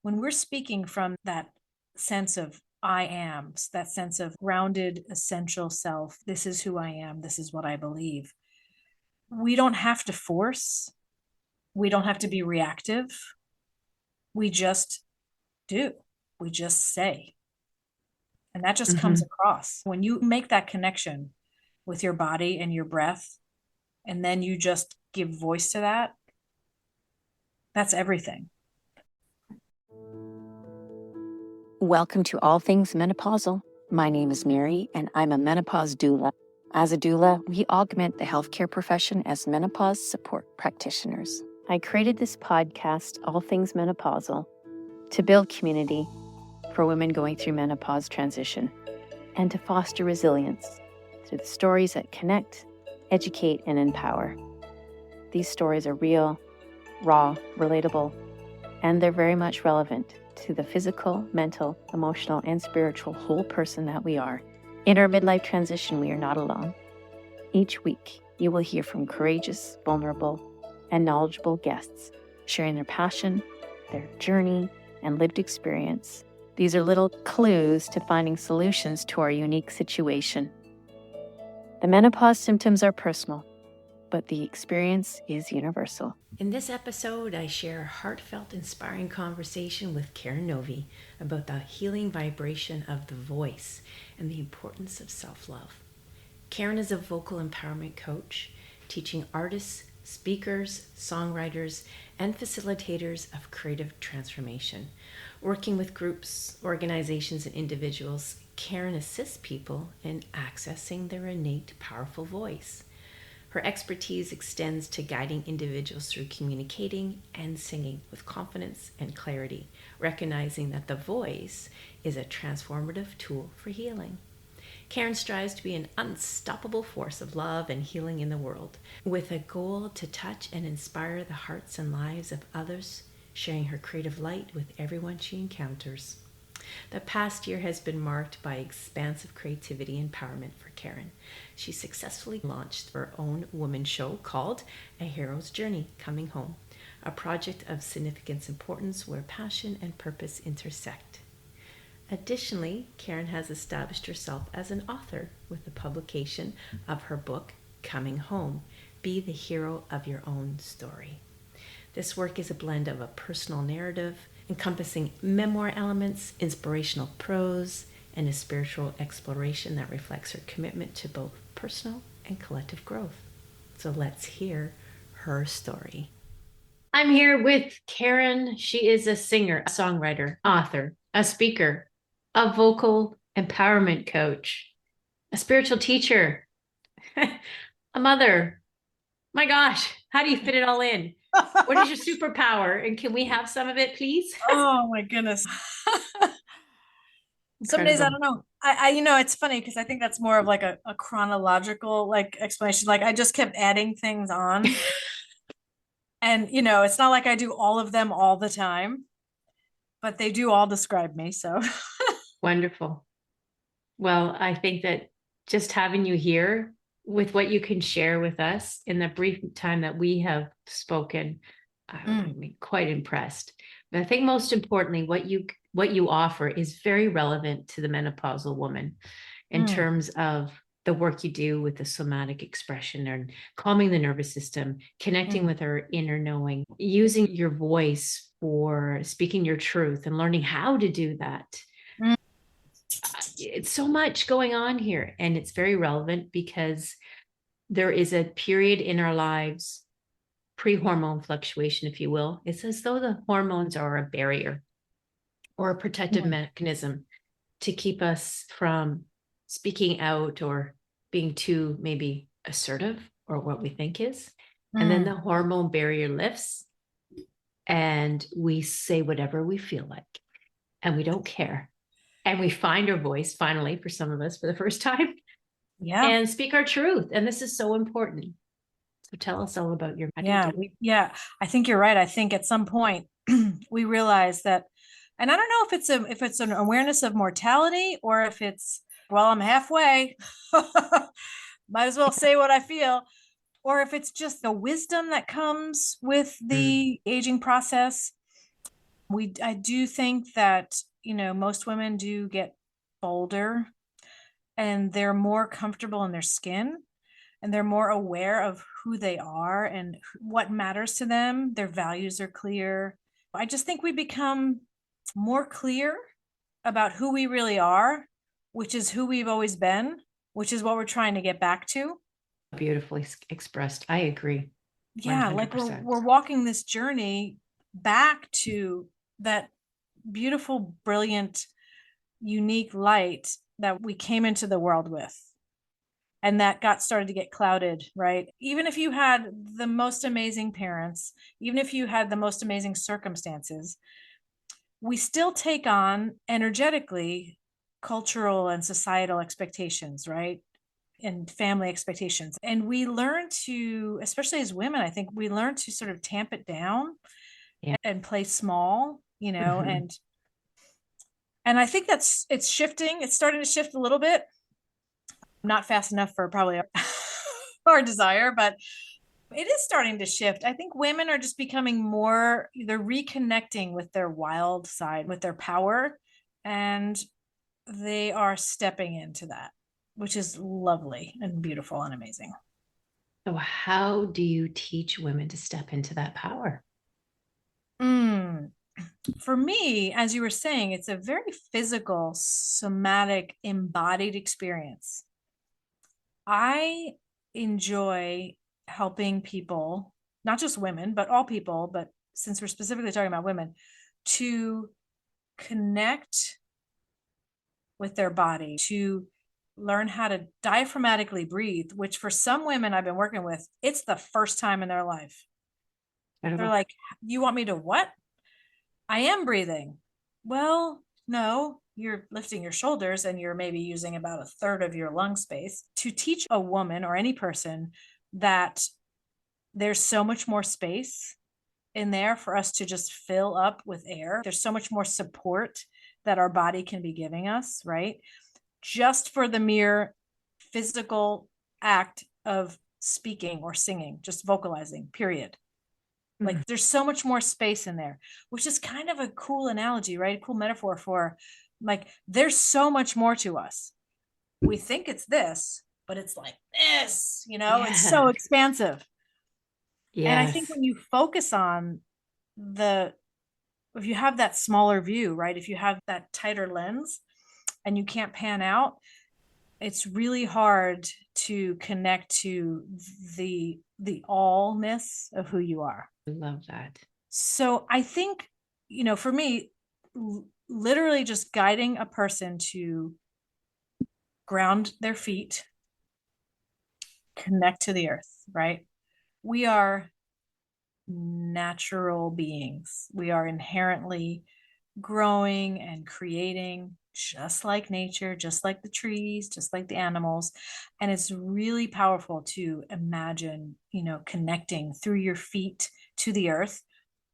When we're speaking from that sense of I am, that sense of grounded, essential self, this is who I am, this is what I believe. We don't have to force, we don't have to be reactive. We just do, we just say. And that just comes Hmm. across when you make that connection with your body and your breath, and then you just give voice to that. That's everything. Welcome to All Things Menopausal. My name is Mary, and I'm a menopause doula. As a doula, we augment the healthcare profession as menopause support practitioners. I created this podcast, All Things Menopausal, to build community for women going through menopause transition and to foster resilience through the stories that connect, educate, and empower. These stories are real, raw, relatable, and they're very much relevant to the physical, mental, emotional, and spiritual whole person that we are. In our midlife transition, we are not alone. Each week, you will hear from courageous, vulnerable, and knowledgeable guests sharing their passion, their journey, and lived experience. These are little clues to finding solutions to our unique situation. The menopause symptoms are personal, but the experience is universal. In this episode, I share a heartfelt, inspiring conversation with Karen Novy about the healing vibration of the voice and the importance of self-love. Karen is a vocal empowerment coach, teaching artists, speakers, songwriters, and facilitators of creative transformation. Working with groups, organizations, and individuals, Karen assists people in accessing their innate, powerful voice. Her expertise extends to guiding individuals through communicating and singing with confidence and clarity, recognizing that the voice is a transformative tool for healing. Karen strives to be an unstoppable force of love and healing in the world, with a goal to touch and inspire the hearts and lives of others, sharing her creative light with everyone she encounters. The past year has been marked by expansive creativity and empowerment for Karen. She successfully launched her own women's show called A Hero's Journey Coming Home, a project of significant importance where passion and purpose intersect. Additionally, Karen has established herself as an author with the publication of her book, Coming Home, Be the Hero of Your Own Story. This work is a blend of a personal narrative, encompassing memoir elements, inspirational prose, and a spiritual exploration that reflects her commitment to both personal and collective growth. So let's hear her story. I'm here with Karen. She is a singer, a songwriter, author, a speaker, a vocal empowerment coach, a spiritual teacher, a mother. My gosh, how do you fit it all in? What is your superpower? And can we have some of it, please? Oh my goodness. Some days I Incredible. don't know. It's funny because I think that's more of like a chronological like explanation. Like I just kept adding things on. And it's not like I do all of them all the time, but they do all describe me. So Wonderful. Well, I think that just having you here with what you can share with us in the brief time that we have spoken, Mm, I'm quite impressed. But I think most importantly, what you offer is very relevant to the menopausal woman in mm, terms of the work you do with the somatic expression and calming the nervous system, connecting mm, with our inner knowing, using your voice for speaking your truth and learning how to do that. mm. It's so much going on here, and it's very relevant because there is a period in our lives, pre-hormone fluctuation, if you will. It's as though the hormones are a barrier or a protective Mm, mechanism to keep us from speaking out or being too maybe assertive or what we think is. And then mm. the hormone barrier lifts and we say whatever we feel like and we don't care. And we find our voice finally, for some of us, for the first time, Yeah. and speak our truth. And this is so important. So tell us all about your, how do you Yeah. do it? Yeah. I think you're right. I think at some point we realize that, and I don't know if it's an awareness of mortality or if it's, well, I'm halfway. Might as well say what I feel. Or if it's just the wisdom that comes with Mm, the aging process. I do think that, most women do get bolder and they're more comfortable in their skin and they're more aware of who they are and what matters to them. Their values are clear. I just think we become more clear about who we really are, which is who we've always been, which is what we're trying to get back to. Beautifully expressed. I agree Yeah, like we're 100%. we're walking this journey back to that beautiful, brilliant, unique light that we came into the world with and that got started to get clouded, right? Even if you had the most amazing parents, even if you had the most amazing circumstances, we still take on energetically cultural and societal expectations, right? And family expectations. And we learn to, especially as women, I think we learn to sort of tamp it down Yeah. and play small, Mhm. and I think it's shifting. It's starting to shift a little bit. Not fast enough for probably our desire, but it is starting to shift. I think women are just becoming more, they're reconnecting with their wild side, with their power, and they are stepping into that, which is lovely and beautiful and amazing. So, how do you teach women to step into that power? Mm. For me, as you were saying, it's a very physical, somatic, embodied experience. I enjoy helping people, not just women, but all people, but since we're specifically talking about women, to connect with their body, to learn how to diaphragmatically breathe, which for some women I've been working with, it's the first time in their life. They're Incredible. like, you want me to what? I am breathing. Well, no, you're lifting your shoulders and you're maybe using about a third of your lung space. To teach a woman or any person that there's so much more space in there for us to just fill up with air, there's so much more support that our body can be giving us, right? Just for the mere physical act of speaking or singing, just vocalizing, period. Like Mhm. there's so much more space in there, which is kind of a cool analogy, right? A cool metaphor for like there's so much more to us. We think it's this, but it's like this, it's so Yeah. expansive. And I think Yes. when you focus on the, if you have that smaller view, right? If you have that tighter lens and you can't pan out, it's really hard to connect to the allness of who you are. I love that. So I think, for me, literally just guiding a person to ground their feet, connect to the earth, right? We are natural beings. We are inherently growing and creating just like nature, just like the trees, just like the animals. And it's really powerful to imagine, connecting through your feet to the earth.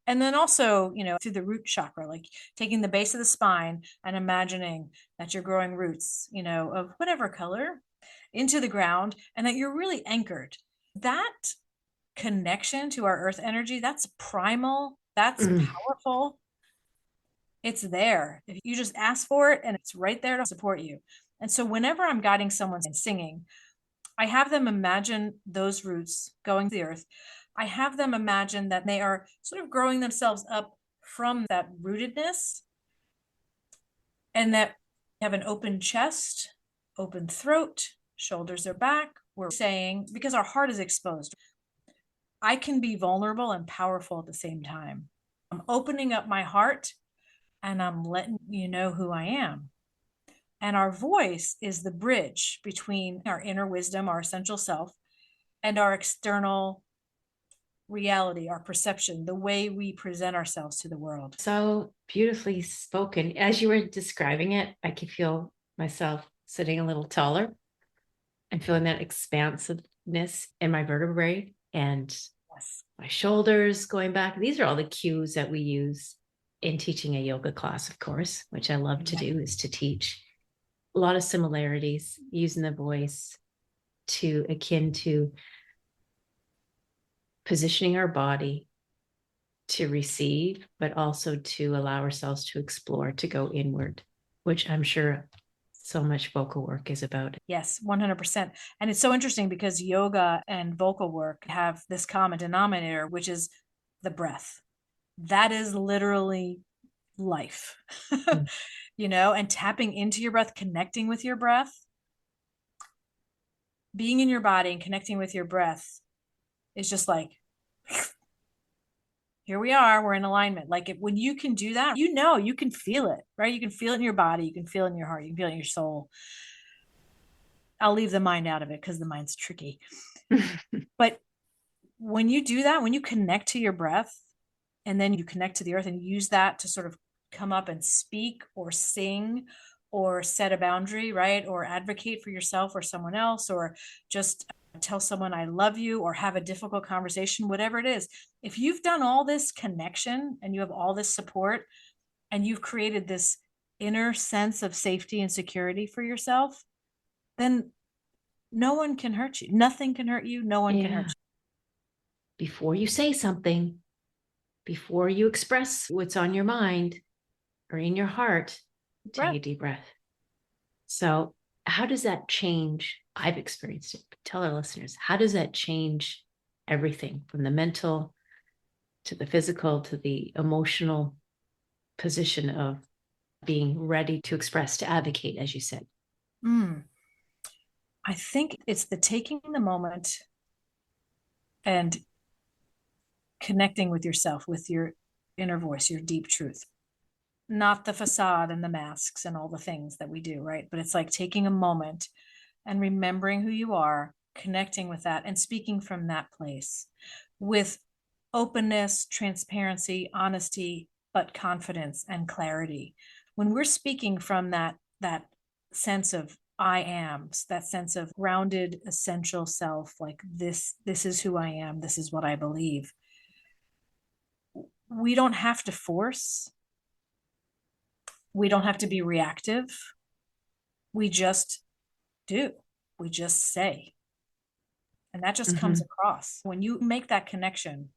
And then also, through the root chakra, like taking the base of the spine and imagining that you're growing roots, of whatever color into the ground and that you're really anchored. That connection to our earth energy, that's primal, that's Mm. powerful. It's there. If you just ask for it and it's right there to support you. And so whenever I'm guiding someone in singing, I have them imagine those roots going to the earth. I have them imagine that they are sort of growing themselves up from that rootedness and that have an open chest, open throat, shoulders are back. We're saying, because our heart is exposed, I can be vulnerable and powerful at the same time. I'm opening up my heart and I'm letting you know who I am. And our voice is the bridge between our inner wisdom, our essential self, and our external reality, our perception, the way we present ourselves to the world. So beautifully spoken. As you were describing it, I could feel myself sitting a little taller and feeling that expansiveness in my vertebrae and Yes. my shoulders going back. These are all the cues that we use in teaching a yoga class, of course, which I love to Yeah. do, is to teach a lot of similarities using the voice to akin to positioning our body to receive, but also to allow ourselves to explore, to go inward, which I'm sure so much vocal work is about. Yes, 100%. And it's so interesting because yoga and vocal work have this common denominator, which is the breath. That is literally life, and tapping into your breath, connecting with your breath, being in your body and connecting with your breath is just like, here we are, we're in alignment. Like when you can do that, you can feel it, right? You can feel it in your body, you can feel it in your heart, you can feel it in your soul. I'll leave the mind out of it because the mind's tricky. But when you do that, when you connect to your breath and then you connect to the earth and use that to sort of come up and speak or sing or set a boundary, right? Or advocate for yourself or someone else, or just tell someone I love you or have a difficult conversation, whatever it is. If you've done all this connection and you have all this support and you've created this inner sense of safety and security for yourself, then no one can hurt you. Nothing can hurt you. No one can hurt you. Before you say something, before you express what's on your mind or in your heart, take a deep breath. So how does that change? I've experienced it, but tell our listeners, how does that change everything from the mental to the physical to the emotional position of being ready to express, to advocate, as you said? I think it's the taking the moment and connecting with yourself, with your inner voice, your deep truth, not the facade and the masks and all the things that we do, right? But it's like taking a moment and remembering who you are, connecting with that and speaking from that place with openness, transparency, honesty, but confidence and clarity. When we're speaking from that sense of I am, that sense of grounded, essential self, like this is who I am, this is what I believe. We don't have to force. We don't have to be reactive. We just do. We just say. And that just comes across. When you make that connection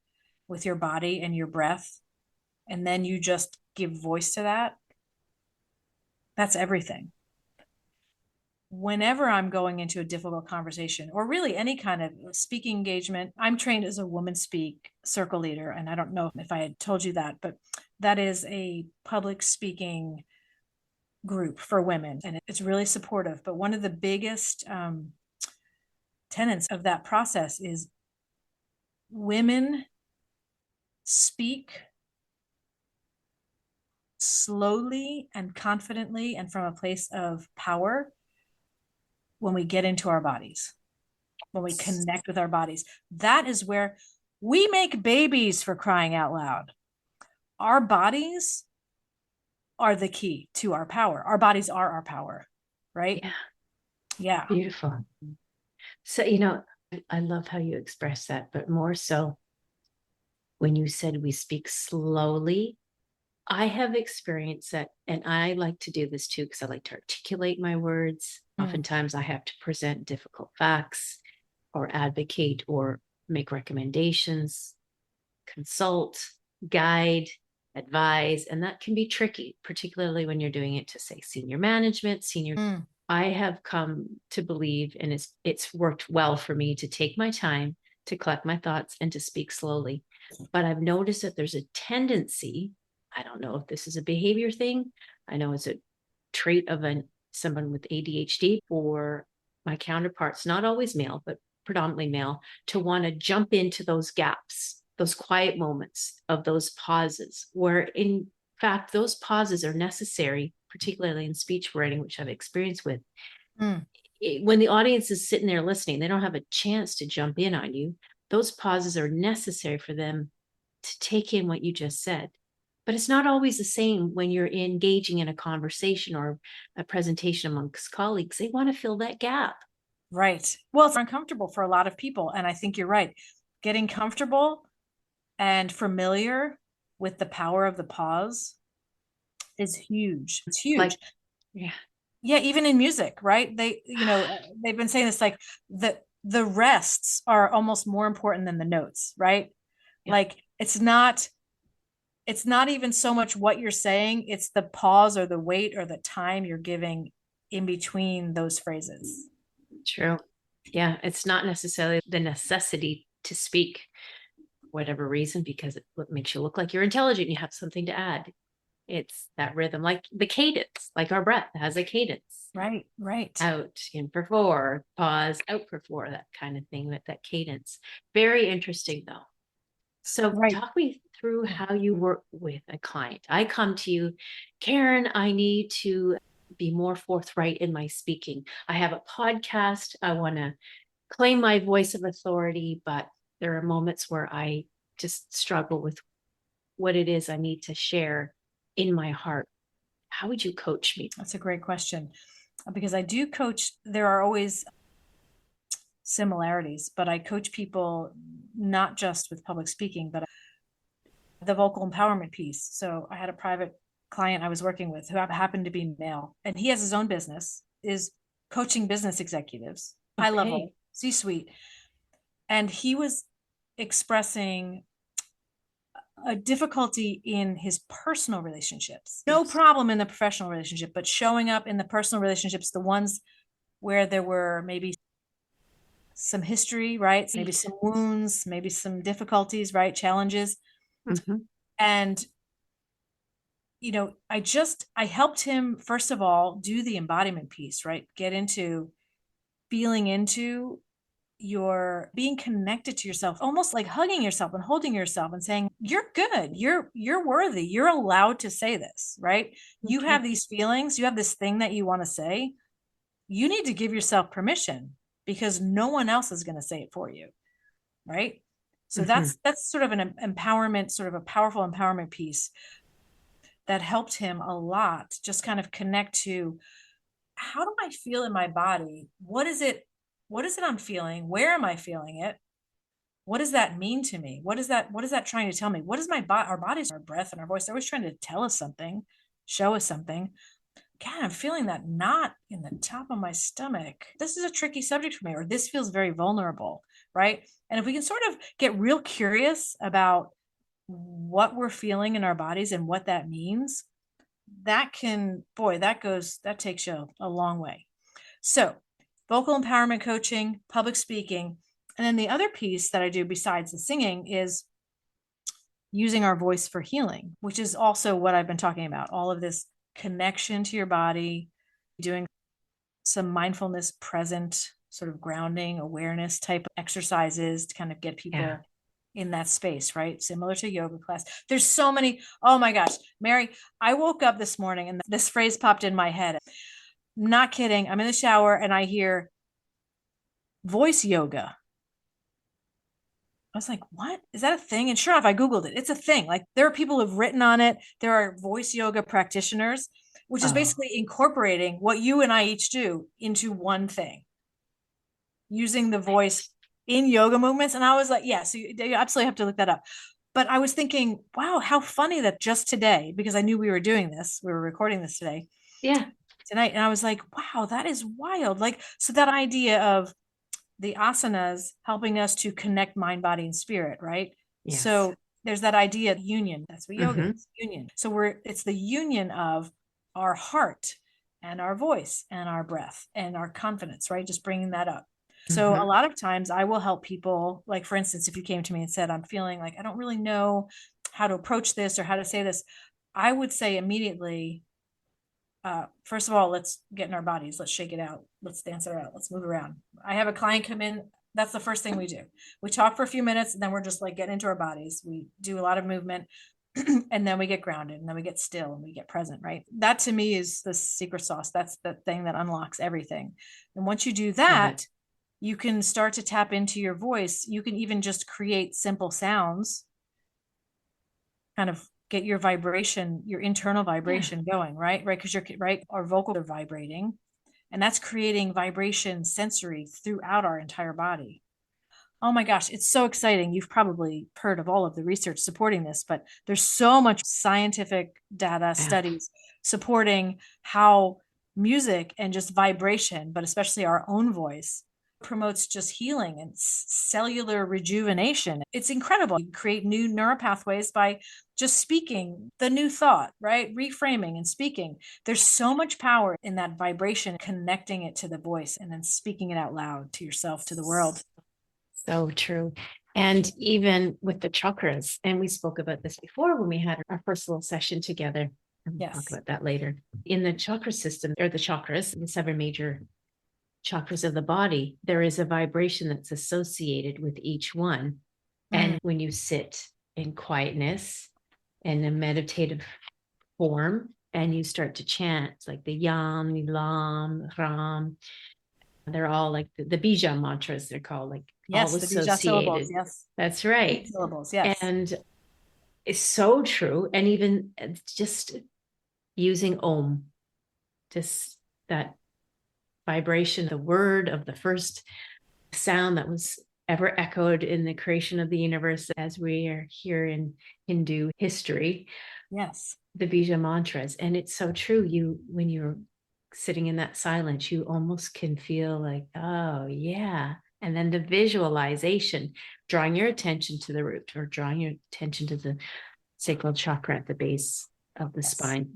with your body and your breath, and then you just give voice to that, that's everything. Whenever I'm going into a difficult conversation or really any kind of speaking engagement, I'm trained as a woman speak circle leader. And I don't know if I had told you that, but that is a public speaking group for women and it's really supportive. But one of the biggest tenets of that process is women speak slowly and confidently and from a place of power when we get into our bodies, when we connect with our bodies. That is where we make babies, for crying out loud. Our bodies are the key to our power. Our bodies are our power, right? Yeah. Beautiful. So, I love how you express that, but more so when you said we speak slowly. I have experienced that, and I like to do this too because I like to articulate my words. Oftentimes I have to present difficult facts or advocate or make recommendations, consult, guide, advise, and that can be tricky, particularly when you're doing it to, say, senior management, I have come to believe, and it's worked well for me to take my time to collect my thoughts and to speak slowly. But I've noticed that there's a tendency, I don't know if this is a behavior thing. I know it's a trait of someone with ADHD or my counterparts, not always male, but predominantly male, to want to jump into those gaps, those quiet moments of those pauses, where in fact, those pauses are necessary, particularly in speech writing, which I've experienced with. When the audience is sitting there listening, they don't have a chance to jump in on you. Those pauses are necessary for them to take in what you just said. But it's not always the same when you're engaging in a conversation or a presentation amongst colleagues. They want to fill that gap. Right. Well, it's uncomfortable for a lot of people. And I think you're right. Getting comfortable and familiar with the power of the pause is huge. It's huge. Yeah, even in music, right? They've been saying this, like the rests are almost more important than the notes, right? Yeah. Like it's not it's not even so much what you're saying, it's the pause or the wait or the time you're giving in between those phrases. True. Yeah. It's not necessarily the necessity to speak for whatever reason, because it makes you look like you're intelligent. You have something to add. It's that rhythm, like the cadence, like our breath has a cadence. Right, right. Out, in for 4, pause, out for 4, that kind of thing, that cadence. Very interesting though. So Right. talk me through how you work with a client. I come to you, Karen, I need to be more forthright in my speaking. I have a podcast. I want to claim my voice of authority, but there are moments where I just struggle with what it is I need to share in my heart. How would you coach me? That's a great question, because I do coach. There are always similarities, but I coach people not just with public speaking, but the vocal empowerment piece. So I had a private client I was working with who happened to be male, and he has his own business, is coaching business executives, high level, C-suite. And he was expressing a difficulty in his personal relationships. No problem in the professional relationship, but showing up in the personal relationships, the ones where there were maybe some history, right? Maybe some wounds, maybe some difficulties, right? Challenges. Mhm. And, I helped him, first of all, do the embodiment piece, right? Get into feeling into your being connected to yourself, almost like hugging yourself and holding yourself and saying, you're good, you're worthy, you're allowed to say this, right? You have these feelings, you have this thing that you want to say. You need to give yourself permission, because no one else is going to say it for you, right? So that's sort of an empowerment, sort of a powerful empowerment piece that helped him a lot, just kind of connect to, how do I feel in my body? What is it I'm feeling? Where am I feeling it? What does that mean to me? What is that trying to tell me? What is our bodies, our breath and our voice, they're always trying to tell us something, show us something. God, I'm feeling that knot in the top of my stomach. This is a tricky subject for me, or this feels very vulnerable, right? And if we can sort of get real curious about what we're feeling in our bodies and what that means, that takes you a long way. So, vocal empowerment coaching, public speaking. And then the other piece that I do besides the singing is using our voice for healing, which is also what I've been talking about. All of this connection to your body, doing some mindfulness, present sort of grounding, awareness type exercises to kind of get people in that space, right? Similar to yoga class. There's so many. Oh my gosh, Mary, I woke up this morning and this phrase popped in my head. Not kidding. I'm in the shower and I hear voice yoga. I was like, what? Is that a thing? And sure enough, I Googled it. It's a thing. Like, there are people who've written on it. There are voice yoga practitioners, which is basically incorporating what you and I each do into one thing, using the voice in yoga movements. And I was like, yeah, so you absolutely have to look that up. But I was thinking, wow, how funny that just today, because I knew we were doing this, we were recording this today. Yeah. Tonight. And I was like, wow, that is wild. Like, so that idea of the asanas helping us to connect mind, body, and spirit, right? Yes. So there's that idea of union. That's what yoga is, union. So it's the union of our heart and our voice and our breath and our confidence, right? Just bringing that up. So a lot of times I will help people, like, for instance, if you came to me and said, I'm feeling like I don't really know how to approach this or how to say this, I would say immediately, first of all, let's get in our bodies. Let's shake it out. Let's dance it out. Let's move around. I have a client come in. That's the first thing we do. We talk for a few minutes and then we're just like getting into our bodies. We do a lot of movement and then we get grounded and then we get still and we get present, right? That to me is the secret sauce. That's the thing that unlocks everything. And once you do that, you can start to tap into your voice. You can even just create simple sounds, kind of get your vibration, your internal vibration going, right? Because our vocals are vibrating, and that's creating vibration sensory throughout our entire body. Oh my gosh, it's so exciting. You've probably heard of all of the research supporting this, but there's so much scientific data, studies supporting how music and just vibration, but especially our own voice, promotes just healing and cellular rejuvenation. It's incredible. You create new neural pathways by just speaking the new thought, right? Reframing and speaking. There's so much power in that vibration, connecting it to the voice and then speaking it out loud to yourself, to the world. So true. And even with the chakras, and we spoke about this before when we had our first little session together. And we'll talk about that later. In the chakra system, or the chakras, the 7 major chakras of the body, there is a vibration that's associated with each one. And when you sit in quietness and a meditative form, and you start to chant like the Yam, Lam, Ram, they're all like the bija mantras, they're called, like yes, all the bija syllables. associated. Yes, that's right. Syllables. Yes, and it's so true. And even just using Om, just that vibration, the word of the first sound that was ever echoed in the creation of the universe, as we are here in Hindu history. Yes, the bija mantras. And it's so true. You, when you're sitting in that silence, you almost can feel like, oh yeah. And then the visualization, drawing your attention to the root, or drawing your attention to the sacral chakra at the base of the spine.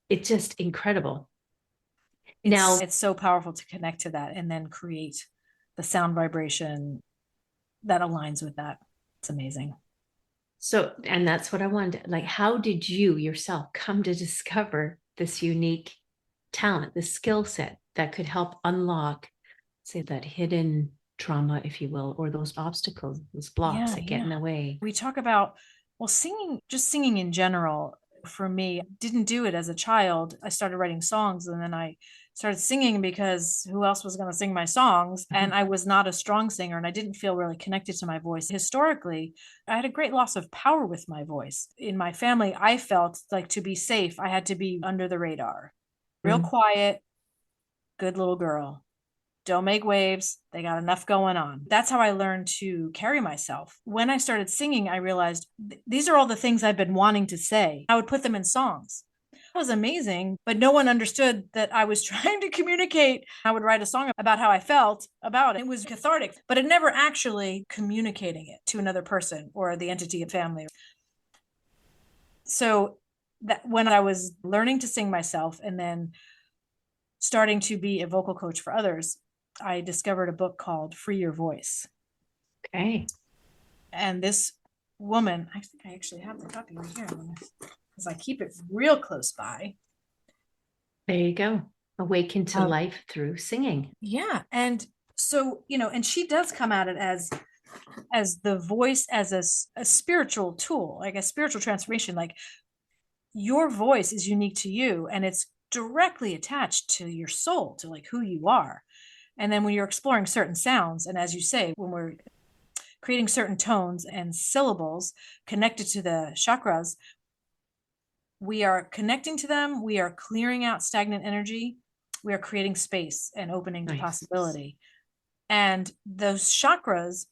It's just incredible. Now it's so powerful to connect to that and then create the sound vibration that aligns with that. It's amazing. So, and that's what I wanted, like, how did you yourself come to discover this unique talent, this skill set that could help unlock, say, that hidden trauma, if you will, or those obstacles, those blocks that get in the way? We talk about, well, singing, just singing in general, for me, didn't do it as a child. I started writing songs, and then I started singing because who else was going to sing my songs? And I was not a strong singer, and I didn't feel really connected to my voice. Historically, I had a great loss of power with my voice. In my family, I felt like to be safe, I had to be under the radar, real quiet, good little girl. Don't make waves. They got enough going on. That's how I learned to carry myself. When I started singing, I realized these are all the things I've been wanting to say. I would put them in songs. It was amazing, but no one understood that I was trying to communicate. I would write a song about how I felt about it. It was cathartic, but it never actually communicating it to another person or the entity of family. So that when I was learning to sing myself and then starting to be a vocal coach for others, I discovered a book called Free Your Voice. Okay. And this woman, I think I actually have the copy right here because I keep it real close by. There you go. Awaken to life through singing. Yeah. And so, and she does come at it as the voice as a spiritual tool, like a spiritual transformation. Like, your voice is unique to you, and it's directly attached to your soul, to like who you are. And then when you're exploring certain sounds, and as you say, when we're creating certain tones and syllables connected to the chakras, we are connecting to them. We are clearing out stagnant energy. We are creating space and opening to possibility. And those chakras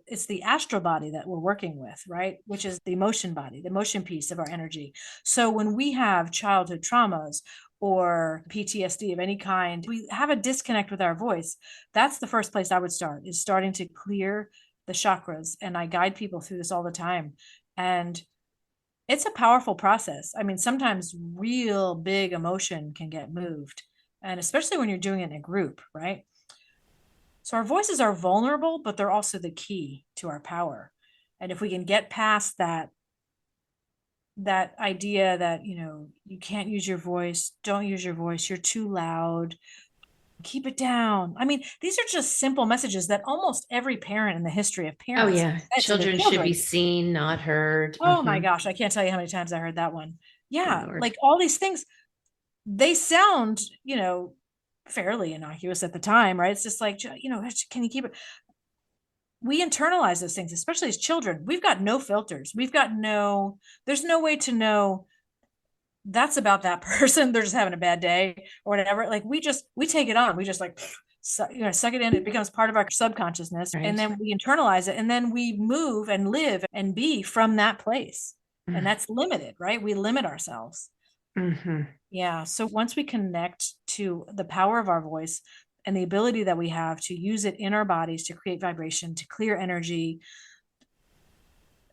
it's the astral body that we're working with, right? Which is the emotion body, the emotion piece of our energy. So when we have childhood traumas or PTSD of any kind, we have a disconnect with our voice. That's the first place I would start, is starting to clear the chakras. And I guide people through this all the time. And it's a powerful process. I mean, sometimes real big emotion can get moved, and especially when you're doing it in a group, right? So our voices are vulnerable, but they're also the key to our power. And if we can get past that idea that, you can't use your voice, don't use your voice, you're too loud, keep it down. I mean, these are just simple messages that almost every parent in the history of parents. Oh yeah. Children should be seen, not heard. Oh my gosh. I can't tell you how many times I heard that one. Yeah. Like all these things, they sound, fairly innocuous at the time, right? It's just like, can you keep it? We internalize those things, especially as children. We've got no filters. There's no way to know that's about that person. They're just having a bad day or whatever. Like we take it on. We just like, suck it in. It becomes part of our subconsciousness. Right. And then we internalize it. And then we move and live and be from that place. And that's limited, right? We limit ourselves. Yeah. So once we connect to the power of our voice, and the ability that we have to use it in our bodies to create vibration, to clear energy,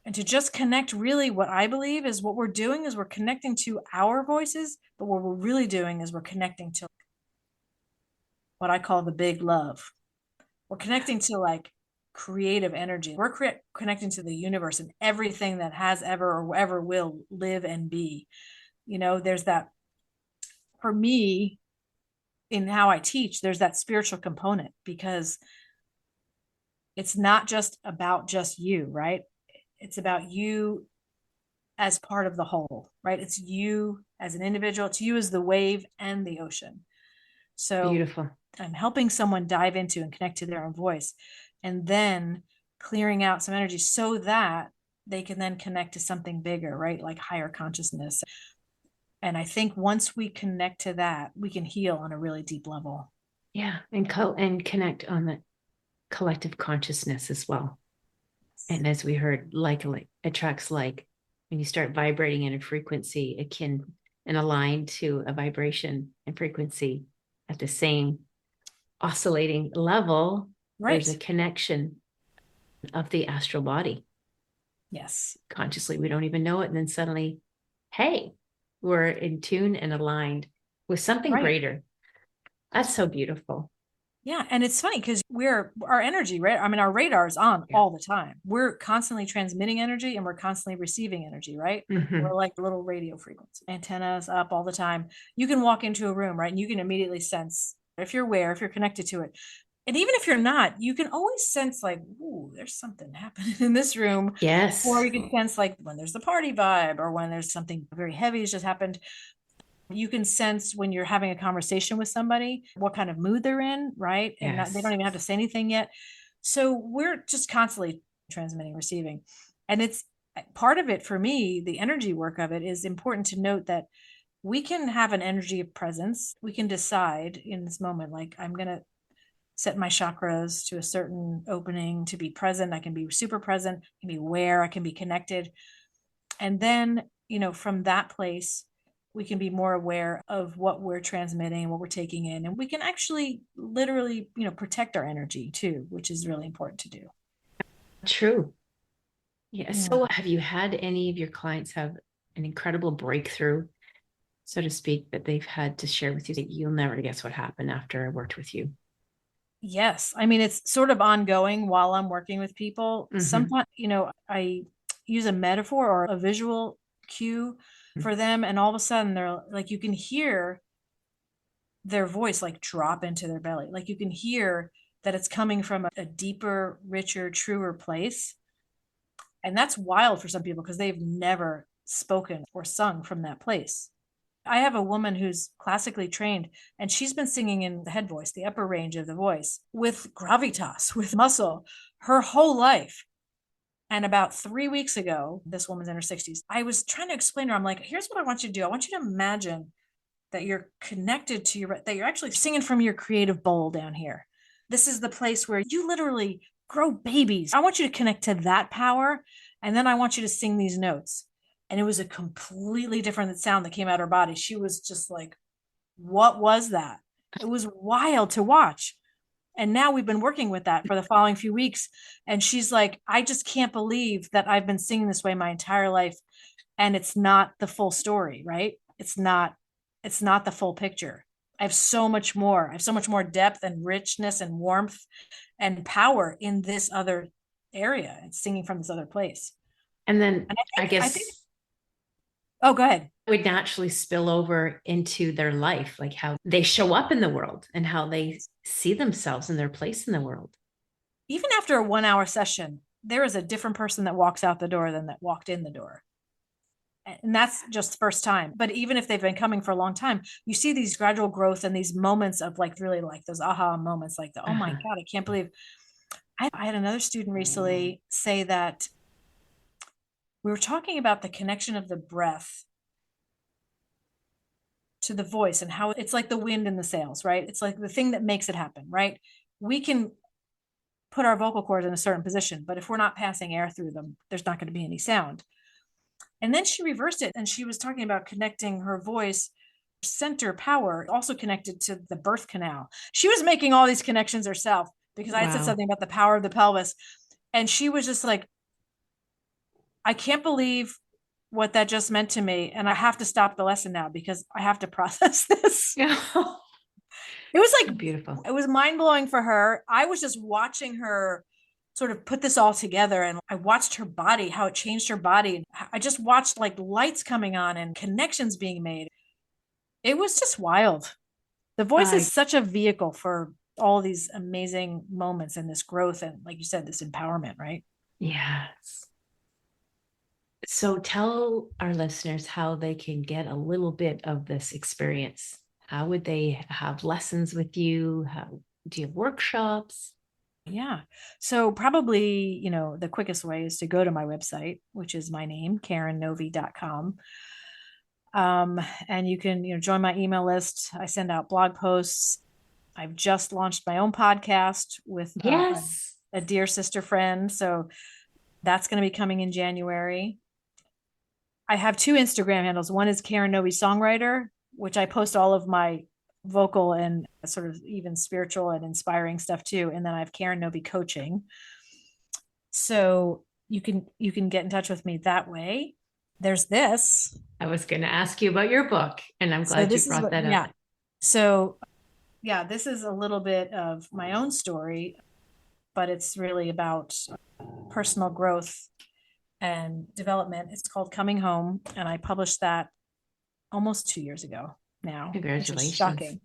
and to just connect. Really, what I believe is what we're doing is we're connecting to our voices, but what we're really doing is we're connecting to what I call the big love. We're connecting to like creative energy. We're connecting to the universe and everything that has ever or ever will live and be. There's that, for me, in how I teach, there's that spiritual component, because it's not just about just you, right? It's about you as part of the whole, right? It's you as an individual, it's you as the wave and the ocean. So Beautiful. I'm helping someone dive into and connect to their own voice, and then clearing out some energy so that they can then connect to something bigger, right? Like higher consciousness. And I think once we connect to that, we can heal on a really deep level. Yeah. And connect on the collective consciousness as well. And as we heard, like attracts like. When you start vibrating in a frequency akin and aligned to a vibration and frequency at the same oscillating level, Right. there's a connection of the astral body. Yes. Consciously, we don't even know it. And then suddenly, hey, we're in tune and aligned with something Right. greater. That's so beautiful. Yeah. And it's funny because our energy, right? I mean, our radar is on all the time. We're constantly transmitting energy and we're constantly receiving energy, right? Mhm. We're like little radio frequency antennas up all the time. You can walk into a room, right? And you can immediately sense, if you're aware, if you're connected to it. And even if you're not, you can always sense like, ooh, there's something happening in this room. Yes. Or you can sense like when there's the party vibe, or when there's something very heavy has just happened. You can sense when you're having a conversation with somebody, what kind of mood they're in, right? And Yes. they don't even have to say anything yet. So we're just constantly transmitting, receiving. And it's part of it for me, the energy work of it is important to note that we can have an energy of presence. We can decide in this moment, like, I'm going to set my chakras to a certain opening to be present. I can be super present, I can be aware, I can be connected. And then, from that place, we can be more aware of what we're transmitting, what we're taking in, and we can actually literally, protect our energy too, which is really important to do. True. Yeah. Yeah. So have you had any of your clients have an incredible breakthrough, so to speak, that they've had to share with you that you'll never guess what happened after I worked with you? Yes. I mean, it's sort of ongoing while I'm working with people. Mhm. Sometimes, I use a metaphor or a visual cue for them, and all of a sudden they're like, you can hear their voice like drop into their belly. Like you can hear that it's coming from a deeper, richer, truer place. And that's wild for some people because they've never spoken or sung from that place. I have a woman who's classically trained, and she's been singing in the head voice, the upper range of the voice, with gravitas, with muscle, her whole life. And about 3 weeks ago, this woman's in her 60s, I was trying to explain to her, I'm like, here's what I want you to do. I want you to imagine that you're connected to that you're actually singing from your creative bowl down here. This is the place where you literally grow babies. I want you to connect to that power. And then I want you to sing these notes. And it was a completely different sound that came out of her body. She was just like, what was that? It was wild to watch. And now we've been working with that for the following few weeks. And she's like, I just can't believe that I've been singing this way my entire life. And it's not the full story, right? It's not the full picture. I have so much more. I have so much more depth and richness and warmth and power in this other area. It's singing from this other place. And then And I guess oh, go ahead. would naturally spill over into their life, like how they show up in the world and how they see themselves and their place in the world. Even after a 1 hour session, there is a different person that walks out the door than that walked in the door. And that's just the first time. But even if they've been coming for a long time, you see these gradual growth and these moments of like really like those aha moments, like oh my God, I can't believe. I had another student recently say that we were talking about the connection of the breath to the voice and how it's like the wind in the sails, right? It's like the thing that makes it happen, right? We can put our vocal cords in a certain position, but if we're not passing air through them, there's not going to be any sound. And then she reversed it and she was talking about connecting her voice center power also connected to the birth canal. She was making all these connections herself because I had said Wow. something about the power of the pelvis. And she was just like, I can't believe what that just meant to me. And I have to stop the lesson now because I have to process this. Yeah. It was like, Beautiful. it was mind blowing for her. I was just watching her sort of put this all together, and I watched her body, how it changed her body. I just watched like lights coming on and connections being made. It was just wild. The voice is such a vehicle for all these amazing moments and this growth. And like you said, this empowerment, right? Yes. So tell our listeners how they can get a little bit of this experience. How would they have lessons with you? How do you have workshops? Yeah. So probably, the quickest way is to go to my website, which is my name, KarenNovy.com. And you can, join my email list. I send out blog posts. I've just launched my own podcast with Yes. a dear sister friend. So that's going to be coming in January. I have 2 Instagram handles. One is Karen Novy Songwriter, which I post all of my vocal and sort of even spiritual and inspiring stuff too. And then I have Karen Novy Coaching. So you can get in touch with me that way. There's this. I was going to ask you about your book, and I'm glad you brought that up. So yeah, this is a little bit of my own story, but it's really about personal growth and development. It's called Coming Home, and I published that almost 2 years ago now. Congratulations. Shocking.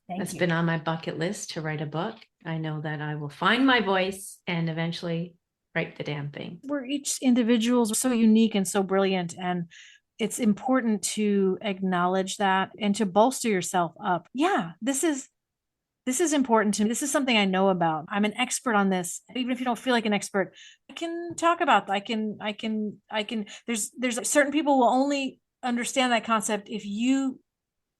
It's been on my bucket list to write a book. I know that I will find my voice and eventually write the damn thing. We're each individuals so unique and so brilliant, and it's important to acknowledge that and to bolster yourself up. Yeah, this is important to me. This is something I know about. I'm an expert on this. Even if you don't feel like an expert, I can talk about that. I can, there's certain people will only understand that concept if you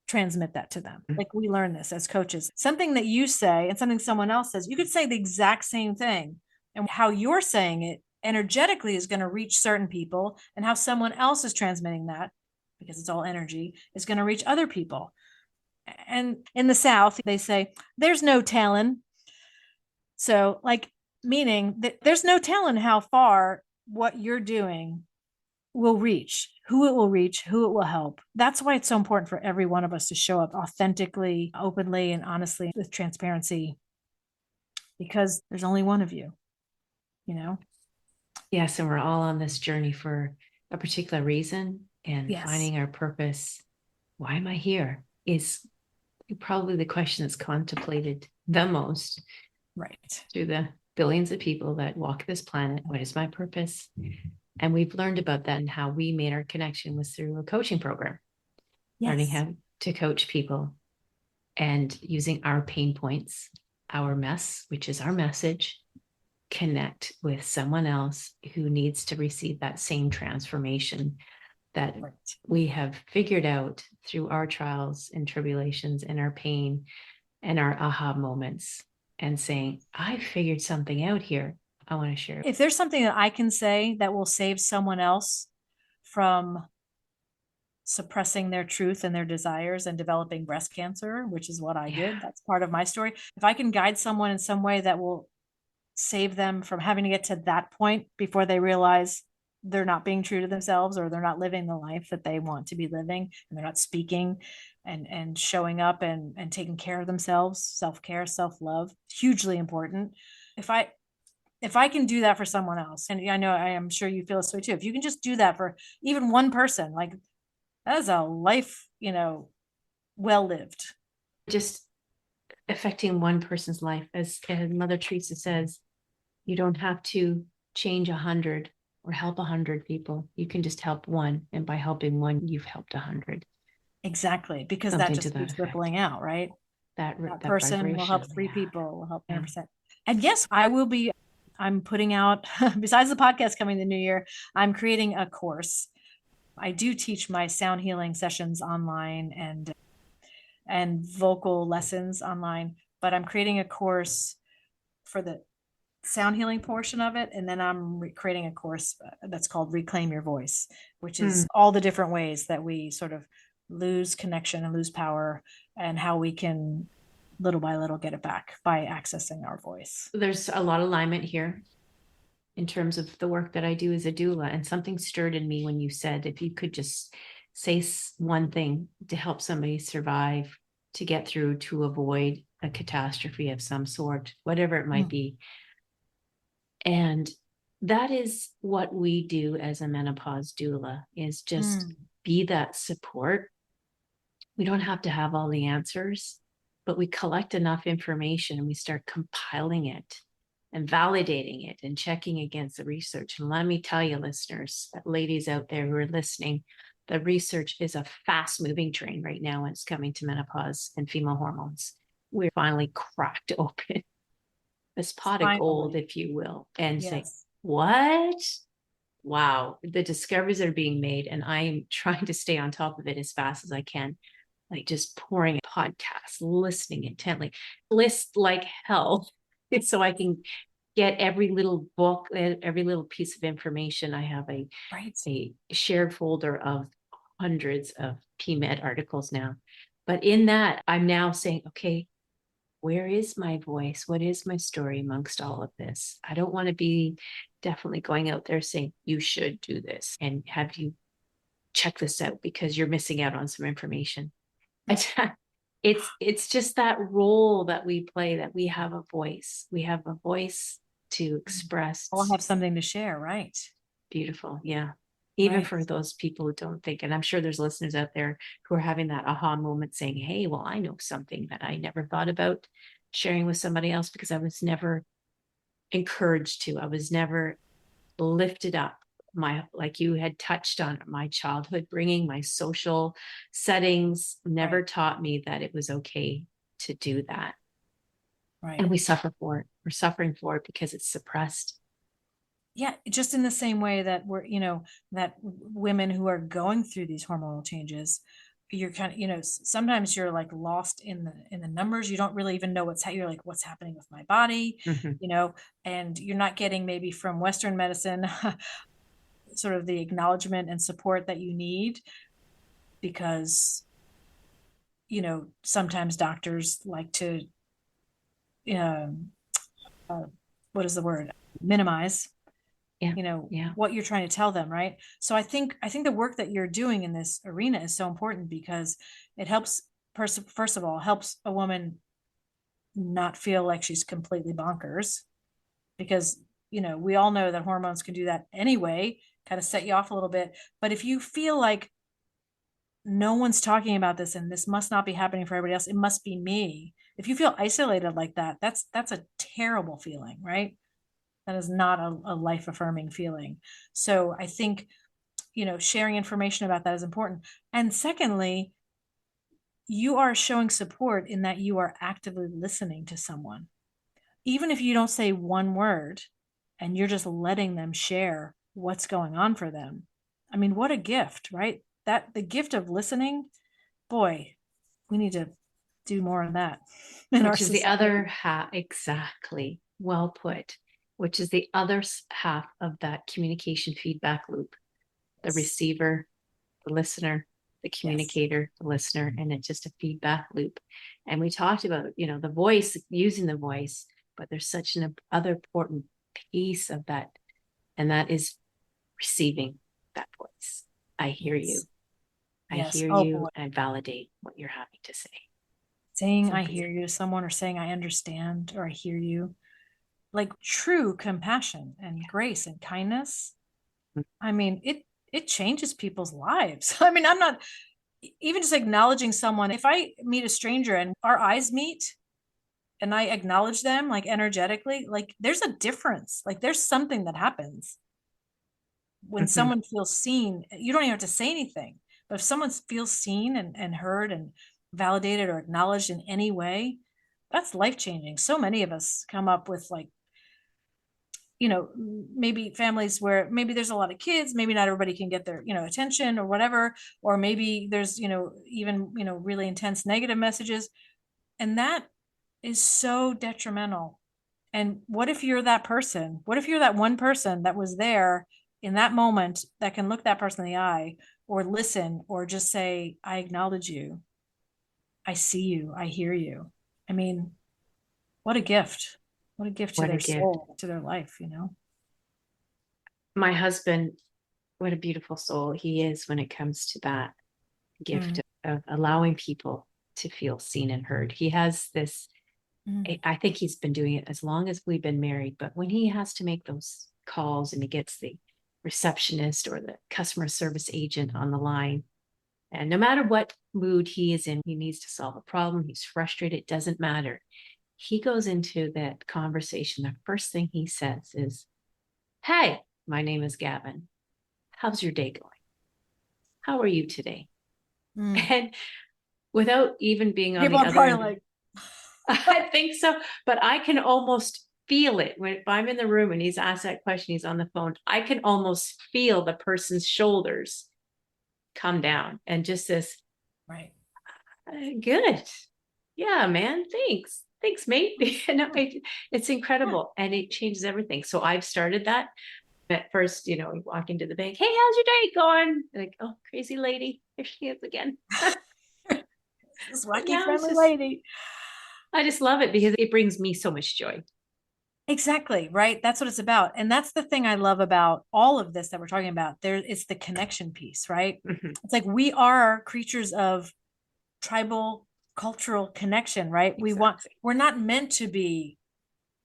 transmit that to them. Like we learn this as coaches. Something that you say and something someone else says, you could say the exact same thing. And how you're saying it energetically is going to reach certain people, and how someone else is transmitting that, because it's all energy, is going to reach other people. And in the South, they say, there's no telling. So like, meaning that there's no telling how far what you're doing will reach, who it will reach, who it will help. That's why it's so important for every one of us to show up authentically, openly, and honestly with transparency, because there's only one of you, Yes, and we're all on this journey for a particular reason, and Yes. finding our purpose. Why am I here? Is probably the question that's contemplated the most, right, through the billions of people that walk this planet. What is my purpose? And we've learned about that, and how we made our connection was through a coaching program. Yes. Learning how to coach people and using our pain points, our mess, which is our message, connect with someone else who needs to receive that same transformation that Right. we have figured out through our trials and tribulations and our pain and our aha moments, and saying, I figured something out here. I want to share. If there's something that I can say that will save someone else from suppressing their truth and their desires and developing breast cancer, which is what I did, that's part of my story. If I can guide someone in some way that will save them from having to get to that point before they realize they're not being true to themselves, or they're not living the life that they want to be living, and they're not speaking and showing up and taking care of themselves, self-care, self-love, hugely important. If I can do that for someone else, and I know, I am sure you feel this way too, if you can just do that for even one person, like that is a life, well lived. Just affecting one person's life, as Mother Teresa says, you don't have to change 100 or help 100 people. You can just help one, and by helping one, you've helped 100. Exactly, because Something that just to that keeps effect. rippling out, right? That person will help vibration, 3 people, will help Yeah. 100%. And yes, I'm putting out, besides the podcast coming the new year, I'm creating a course. I do teach my sound healing sessions online and vocal lessons online, but I'm creating a course for the sound healing portion of it. And then I'm creating a course that's called Reclaim Your Voice, which is all the different ways that we sort of lose connection and lose power, and how we can little by little get it back by accessing our voice. There's a lot of alignment here in terms of the work that I do as a doula. And something stirred in me when you said, if you could just say one thing to help somebody survive, to get through, to avoid a catastrophe of some sort, whatever it might be. And that is what we do as a menopause doula, is just be that support. We don't have to have all the answers, but we collect enough information and we start compiling it and validating it and checking against the research. And let me tell you, listeners, ladies out there who are listening, the research is a fast moving train right now when it's coming to menopause and female hormones. We're finally cracked open this pot of gold, if you will, and say, what? Wow, the discoveries that are being made. And I'm trying to stay on top of it as fast as I can, like just pouring podcasts, listening intently, list like hell, so I can get every little book, every little piece of information. I have a shared folder of hundreds of PMed articles now. But in that, I'm now saying, okay, where is my voice? What is my story amongst all of this? I don't want to be definitely going out there saying, you should do this and have you check this out because you're missing out on some information. It's just that role that we play, that we have a voice. We have a voice to express. All have something to share, right? Beautiful. Yeah. Even for those people who don't think, and I'm sure there's listeners out there who are having that aha moment saying, hey, well, I know something that I never thought about sharing with somebody else because I was never encouraged to. I was never lifted up. Like you had touched on, my childhood bringing, my social settings never taught me that it was okay to do that. Right. And we suffer for it. We're suffering for it because it's suppressed. Yeah, just in the same way that that women who are going through these hormonal changes, you're kind of, sometimes you're like lost in the numbers. You don't really even know you're like, what's happening with my body, and you're not getting maybe from Western medicine sort of the acknowledgement and support that you need, because, sometimes doctors like to, what is the word? Minimize what you're trying to tell them, right? So I think the work that you're doing in this arena is so important because it helps first of all helps a woman not feel like she's completely bonkers, because we all know that hormones can do that anyway, kind of set you off a little bit. But if you feel like no one's talking about this and this must not be happening for everybody else, it must be me, if you feel isolated like that, that's a terrible feeling, right? That is not a life affirming feeling. So I think, sharing information about that is important. And secondly, you are showing support in that you are actively listening to someone. Even if you don't say one word and you're just letting them share what's going on for them. I mean, what a gift, right? That the gift of listening, boy, we need to do more of that. Which is the other half, exactly. Well put. Which is the other half of that communication feedback loop. The receiver, the listener, the communicator, the listener, and it's just a feedback loop. And we talked about, the voice, using the voice, but there's such an other important piece of that, and that is receiving that voice. I hear you. I hear you, and I validate what you're having to say. Saying I hear you to someone, or saying I understand, or I hear you. Like true compassion and grace and kindness. I mean, it changes people's lives. I mean, I'm not even just acknowledging someone. If I meet a stranger and our eyes meet and I acknowledge them like energetically, like there's a difference. Like there's something that happens when someone feels seen. You don't even have to say anything, but if someone feels seen and heard and validated or acknowledged in any way, that's life-changing. So many of us come up with like, maybe families where maybe there's a lot of kids, maybe not everybody can get their, attention or whatever, or maybe there's, even, really intense negative messages. And that is so detrimental. And what if you're that person? What if you're that one person that was there in that moment that can look that person in the eye or listen, or just say, I acknowledge you. I see you. I hear you. I mean, what a gift. What a gift to What a their gift. soul, to their life, you know? My husband, what a beautiful soul he is when it comes to that gift Mm, of allowing people to feel seen and heard. He has this, mm, I think he's been doing it as long as we've been married, but when he has to make those calls and he gets the receptionist or the customer service agent on the line, and no matter what mood he is in, he needs to solve a problem, he's frustrated, it doesn't matter. He goes into that conversation. The first thing he says is, Hey, my name is Gavin. How's your day going? How are you today? mm. And without even being on People the are other probably end, like, I think so, but I can almost feel it when if I'm in the room and he's asked that question, he's on the phone, I can almost feel the person's shoulders come down and just this, right. good. Yeah, man, thanks. Thanks, mate. It's Yeah. incredible. And it changes everything. So I've started that. At first, you walk into the bank, hey, how's your day going? Like, oh, crazy lady, here she is again. This But wacky now friendly lady. I just love it because it brings me so much joy. Exactly, right? That's what it's about. And that's the thing I love about all of this that we're talking about. There it's the connection piece, right? Mhm. It's like we are creatures of tribal cultural connection, right? Exactly. We're not meant to be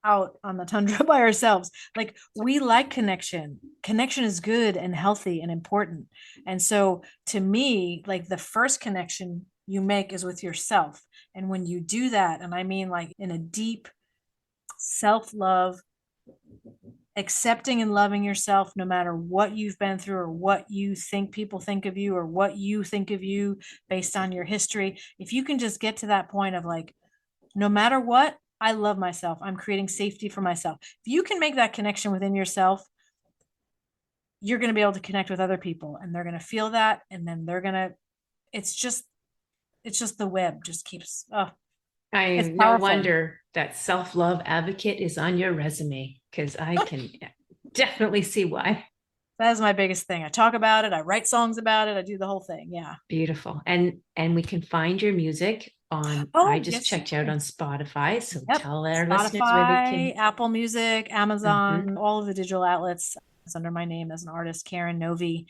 out on the tundra by ourselves. Like we like connection. Connection is good and healthy and important. And so to me, like the first connection you make is with yourself. And when you do that, and I mean like in a deep self-love, accepting and loving yourself no matter what you've been through or what you think people think of you or what you think of you based on your history, if you can just get to that point of like, no matter what, I love myself. I'm creating safety for myself. If you can make that connection within yourself, you're going to be able to connect with other people and they're going to feel that. And then they're going to, it's just, it's just the web just keeps, oh, I it's no powerful. wonder that self-love advocate is on your resume because I can definitely see why. That is my biggest thing. I talk about it. I write songs about it. I do the whole thing. Yeah. Beautiful. And we can find your music on, I Oh, just yes, you checked out can. on Spotify. So Yep. tell our listeners where they can. Spotify, Apple Music, Mhm. Amazon, all of the digital outlets. It's under my name as an artist, Karen Novy.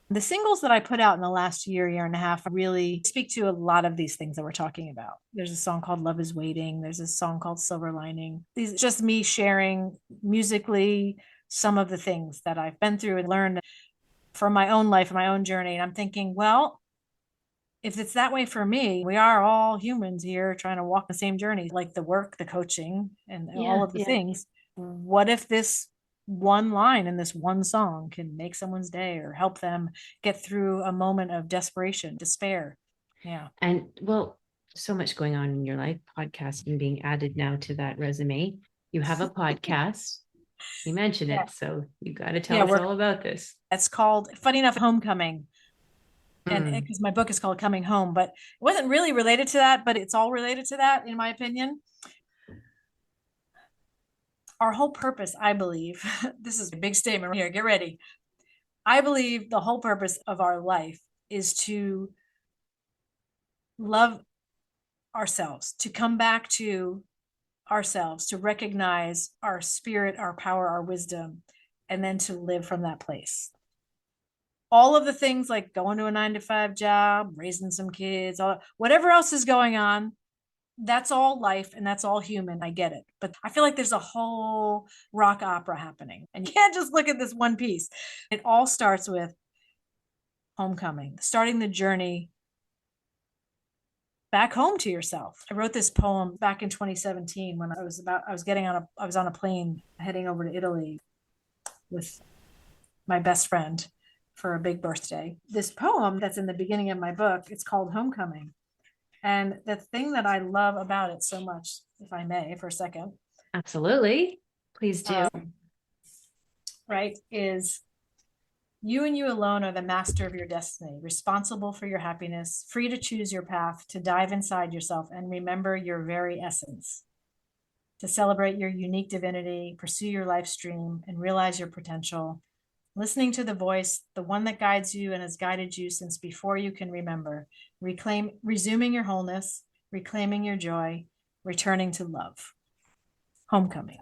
The singles that I put out in the last year, year and a half really speak to a lot of these things that we're talking about. There's a song called Love is Waiting. There's a song called Silver Lining. These just me sharing musically some of the things that I've been through and learned from my own life and my own journey. And I'm thinking, well, if it's that way for me, we are all humans here trying to walk the same journey, like the work, the coaching, and all Yeah, of the yeah. things. What if this one line in this one song can make someone's day or help them get through a moment of desperation, despair? Yeah. And well, so much going on in your life, podcasting being added now to that resume. You have a podcast. You mentioned Yeah. it. So you got to tell Yeah. us We're, all about this. it's called, funny enough, Homecoming. And Mm, because my book is called Coming Home, but it wasn't really related to that, but it's all related to that, in my opinion. Our whole purpose, I believe, this is a big statement here, get ready. I believe the whole purpose of our life is to love ourselves, to come back to ourselves, to recognize our spirit, our power, our wisdom, and then to live from that place. All of the things like going to a 9 to 5 job, raising some kids, whatever else is going on, that's all life and that's all human. I get it. But I feel like there's a whole rock opera happening and you can't just look at this one piece. It all starts with homecoming, starting the journey back home to yourself. I wrote this poem back in 2017 when I was on a plane heading over to Italy with my best friend for a big birthday. This poem that's in the beginning of my book, it's called Homecoming. And the thing that I love about it so much, if I may, for a second, absolutely. Please do. right, is you and you alone are the master of your destiny, responsible for your happiness, free to choose your path, to dive inside yourself and remember your very essence, to celebrate your unique divinity, pursue your life stream, and realize your potential. listening to the voice, the one that guides you and has guided you since before you can remember, resuming your wholeness, reclaiming your joy, returning to love. Homecoming.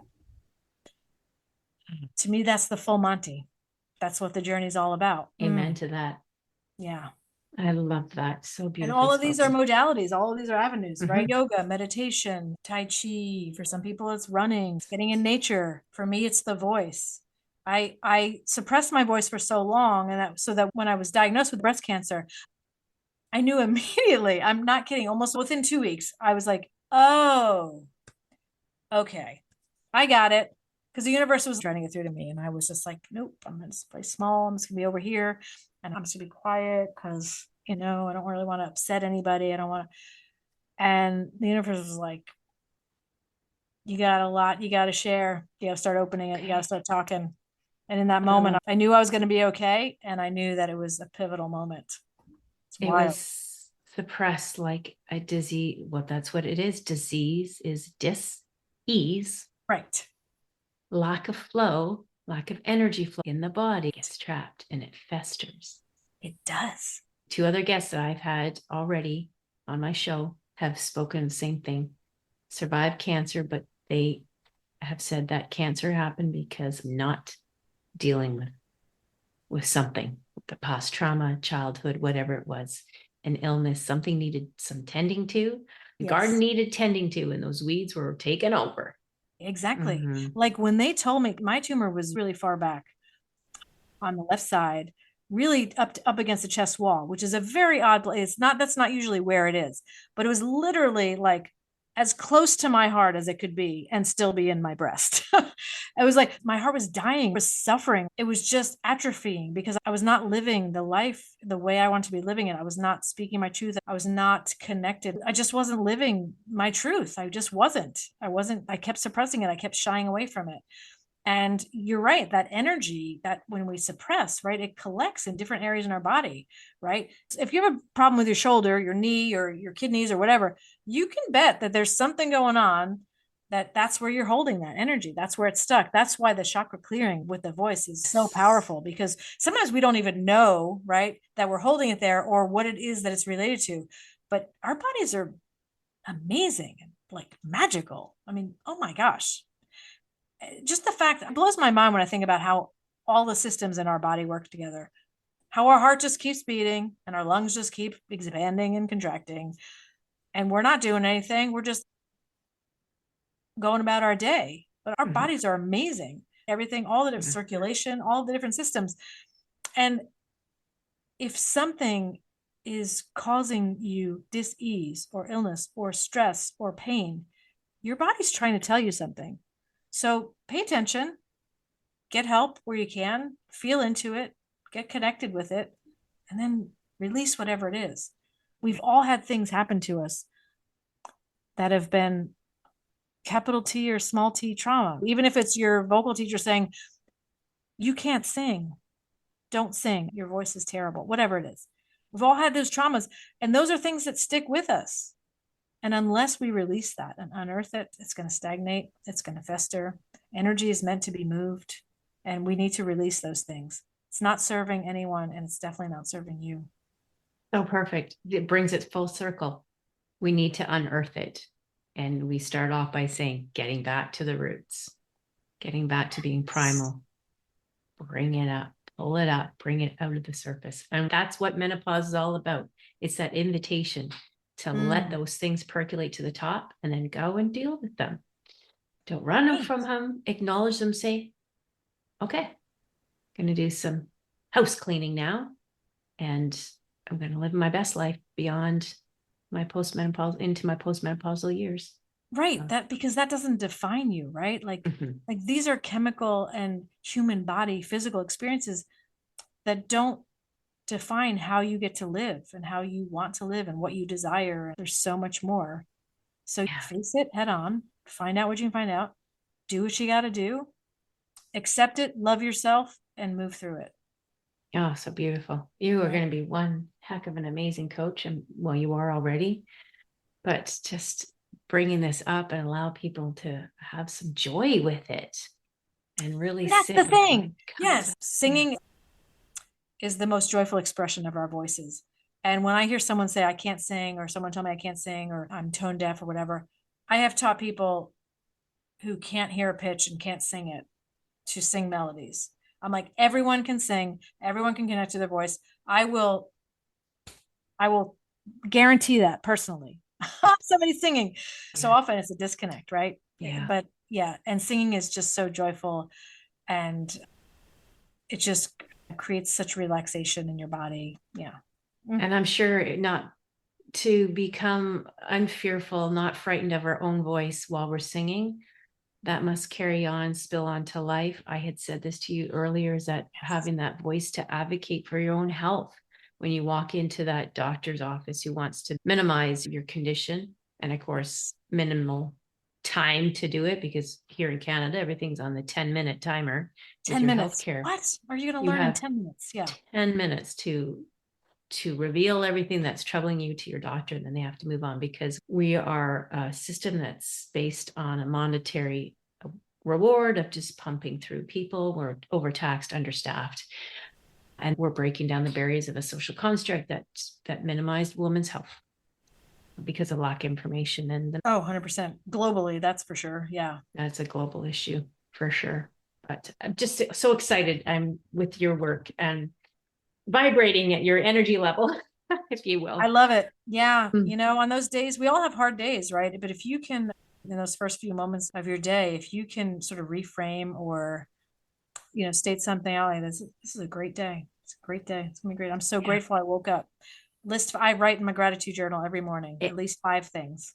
To me, that's the full Monty. That's what the journey's all about. Amen to that. Yeah. I love that. So And beautiful. all of these are modalities, all of these are avenues, right? Mhm. Yoga, meditation, Tai Chi. For some people, it's running, it's getting in nature. For me, it's the voice. I suppressed my voice for so long, and so that when I was diagnosed with breast cancer, I knew immediately, I'm not kidding, almost within 2 weeks, I was like, oh, okay, I got it. Because the universe was trying to get through to me. And I was just like, nope, I'm going to play small. I'm just going to be over here. And I'm just going to be quiet because, I don't really want to upset anybody. I don't want to. And the universe was like, you got a lot, you got to share. You got to start opening it. You got to start talking. And in that moment, I knew I was going to be okay. And I knew that it was a pivotal moment. It was suppressed like a dizzy. Well, that's what it is. Disease is dis-ease. Right. Lack of flow, lack of energy flow in the body gets trapped and it festers. It does. 2 other guests that I've had already on my show have spoken the same thing. Survived cancer, but they have said that cancer happened because not dealing with something, the past trauma, childhood, whatever it was, an illness, something needed some tending to. The garden needed tending to, and those weeds were taken over. Exactly. Like when they told me my tumor was really far back on the left side, really up against the chest wall, which is a very odd place. That's not usually where it is, but it was literally like as close to my heart as it could be and still be in my breast. It was like my heart was dying, was suffering. It was just atrophying because I was not living the life the way I want to be living it. I was not speaking my truth. I was not connected. I just wasn't living my truth. I just wasn't. I kept suppressing it. I kept shying away from it. And you're right, that energy that when we suppress, right, it collects in different areas in our body, right? If you have a problem with your shoulder, your knee, or your kidneys, or whatever, you can bet that there's something going on that's where you're holding that energy. That's where it's stuck. That's why the chakra clearing with the voice is so powerful, because sometimes we don't even know, right, that we're holding it there or what it is that it's related to. But our bodies are amazing and like magical. I mean, oh my gosh. Just the fact that blows my mind when I think about how all the systems in our body work together, how our heart just keeps beating and our lungs just keep expanding and contracting, and we're not doing anything. We're just going about our day, but our bodies are amazing. Everything, all the circulation, all the different systems. And if something is causing you dis-ease or illness or stress or pain, your body's trying to tell you something. So pay attention, get help where you can, feel into it, get connected with it, and then release whatever it is. We've all had things happen to us that have been capital T or small t trauma. Even if it's your vocal teacher saying, you can't sing, don't sing, your voice is terrible, whatever it is. We've all had those traumas, and those are things that stick with us. And unless we release that and unearth it, it's going to stagnate, it's going to fester. Energy is meant to be moved, and we need to release those things. It's not serving anyone, and it's definitely not serving you. Oh, perfect. It brings it full circle. We need to unearth it. And we start off by saying, getting back to the roots, getting back to being primal. Bring it up, pull it up, bring it out of the surface. And that's what menopause is all about. It's that invitation to let those things percolate to the top and then go and deal with them. Don't run from them, acknowledge them, say, okay, I'm going to do some house cleaning now. And I'm going to live my best life beyond my postmenopausal, into my postmenopausal years. Right. Because that doesn't define you, right? Like these are chemical and human body physical experiences that don't define how you get to live and how you want to live and what you desire. There's so much more. So face it head on, find out what you can find out, do what you got to do, accept it, love yourself, and move through it. Oh, so beautiful. You are going to be one heck of an amazing coach. And well, you are already, but just bringing this up and allow people to have some joy with it and really And that's sit the with what thing. comes Yes, up. singing is the most joyful expression of our voices. And when I hear someone say, I can't sing, or someone tell me I can't sing, or I'm tone deaf or whatever, I have taught people who can't hear a pitch and can't sing it to sing melodies. I'm like, everyone can sing, everyone can connect to their voice. I will guarantee that personally. Somebody singing. So Yeah. often it's a disconnect, right? Yeah. But yeah, and singing is just so joyful, and it just creates such relaxation in your body. Yeah. And I'm sure not to become unfearful, not frightened of our own voice while we're singing. That must carry on, spill on to life. I had said this to you earlier, is that having that voice to advocate for your own health when you walk into that doctor's office who wants to minimize your condition, and of course, minimal time to do it, because here in Canada, everything's on the 10-minute timer with 10 your minutes. healthcare. What are you going to You learn in have 10 minutes? Yeah. 10 minutes to reveal everything that's troubling you to your doctor, and then they have to move on, because we are a system that's based on a monetary reward of just pumping through people. We're overtaxed, understaffed, and we're breaking down the barriers of a social construct that minimized women's health because of lack of information. And Oh, 100%. Globally, that's for sure. Yeah. that's a global issue for sure. But I'm just so excited. I'm with your work and vibrating at your energy level, if you will. I love it. Yeah. Mm. You know, on those days, we all have hard days, right? But if you can, in those first few moments of your day, if you can sort of reframe or, state something out like this is a great day. It's a great day. It's gonna be great. I'm so Yeah. grateful I woke up. I write in my gratitude journal every morning, It- at least 5 things.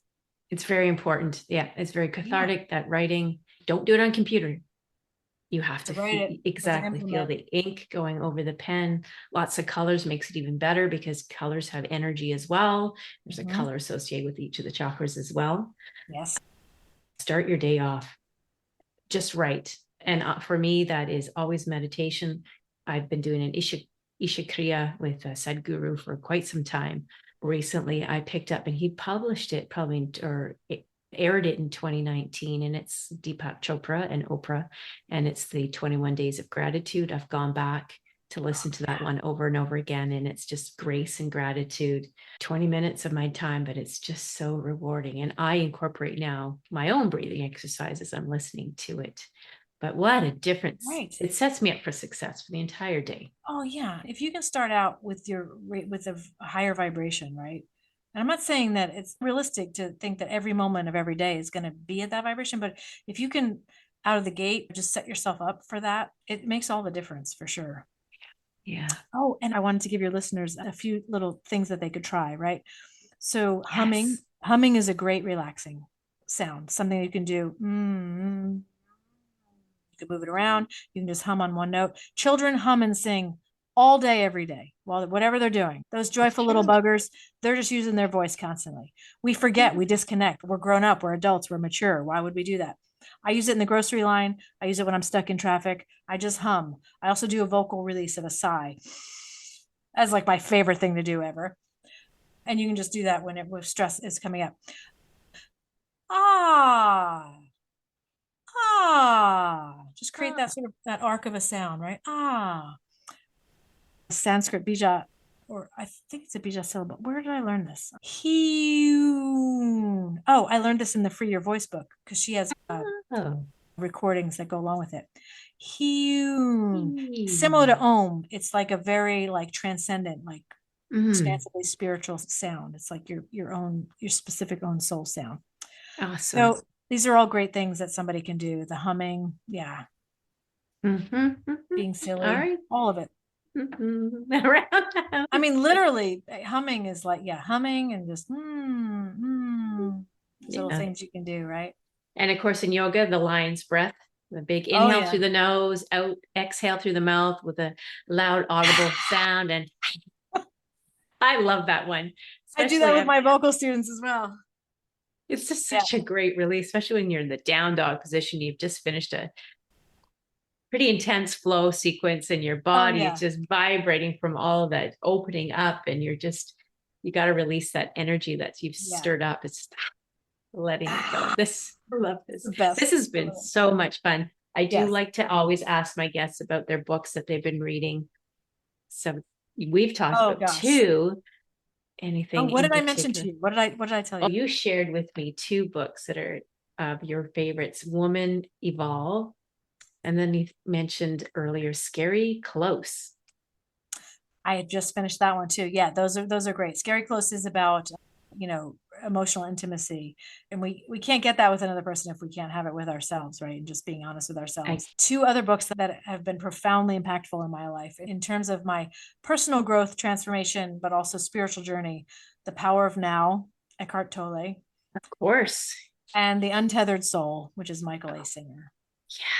It's very important. Yeah, it's very cathartic, that writing. Don't do it on computer. You have To to write it, exactly feel the ink going over the pen. Lots of colors makes it even better, because colors have energy as well. There's a color associated with each of the chakras as well. Yes. Start your day off just right. And for me, that is always meditation. I've been doing an Isha Kriya with Sadhguru for quite some time. Recently, I picked up, and he published it aired it in 2019, and it's Deepak Chopra and Oprah, and it's the 21 Days of Gratitude. I've gone back to listen to that one over and over again, and it's just grace and gratitude. 20 minutes of my time, but it's just so rewarding. And I incorporate now my own breathing exercises. I'm listening to it. But what a difference. Right. It sets me up for success for the entire day. Oh yeah. If you can start out with a higher vibration, right? And I'm not saying that it's realistic to think that every moment of every day is going to be at that vibration, but if you can out of the gate just set yourself up for that, it makes all the difference for sure. Yeah. Oh, and I wanted to give your listeners a few little things that they could try, right? So humming is a great relaxing sound, something you can do. You can move it around. You can just hum on one note. Children hum and sing all day, every day, while whatever they're doing. Those joyful little buggers, they're just using their voice constantly. We forget, we disconnect. We're grown up, we're adults, we're mature. Why would we do that? I use it in the grocery line. I use it when I'm stuck in traffic. I just hum. I also do a vocal release of a sigh. That's like my favorite thing to do ever. And you can just do that when stress is coming up. Ah, just create that sort of that arc of a sound, right? Sanskrit bija, or I think it's a bija syllable. Where did I learn this? Hyun. Oh, I learned this in the Free Your Voice book, because she has recordings that go along with it. Hyun. Similar to Om, it's like a very transcendent, expansively spiritual sound. It's like your specific own soul sound. Awesome. So these are all great things that somebody can do. The humming, yeah. Being silly, all right. all of it. I mean, literally, humming is humming and just little things you can do, right? And of course, in yoga, the lion's breath, the big inhale through the nose, out, exhale through the mouth with a loud, audible sound. And I love that one. I do that with my vocal students as well. It's just such a great release, especially when you're in the down dog position. You've just finished a pretty intense flow sequence, and your body is just vibrating from all that opening up, and you got to release that energy that you've stirred up. It's letting it go. I love this. This has been so much fun. I do Yes. like to always ask my guests about their books that they've been reading. So we've talked Oh about gosh. two. Oh, Anything what in did I mention particular? to you? What did I tell Oh, you? you shared with me two books that are of your favorites, Woman Evolve, and then you mentioned earlier Scary Close. I had just finished that one too. Yeah, those are great. Scary Close is about, you know, emotional intimacy, and we can't get that with another person if we can't have it with ourselves, right? And just being honest with ourselves. Two other books that have been profoundly impactful in my life in terms of my personal growth, transformation, but also spiritual journey: The Power of Now, Eckhart Tolle, Of course. and The Untethered Soul, which is Michael A. Singer.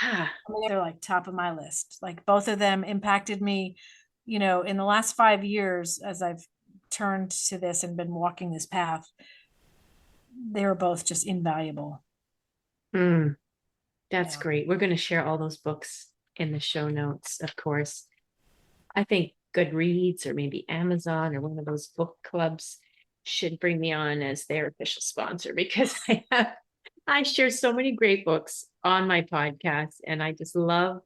Yeah. I mean, they're like top of my list. Like both of them impacted me, you know, in the last 5 years as I've turned to this and been walking this path. They were both just invaluable. Mm, that's Yeah. great. We're going to share all those books in the show notes, of course. I think Goodreads or maybe Amazon or one of those book clubs should bring me on as their official sponsor, because I share so many great books on my podcast, and I just love,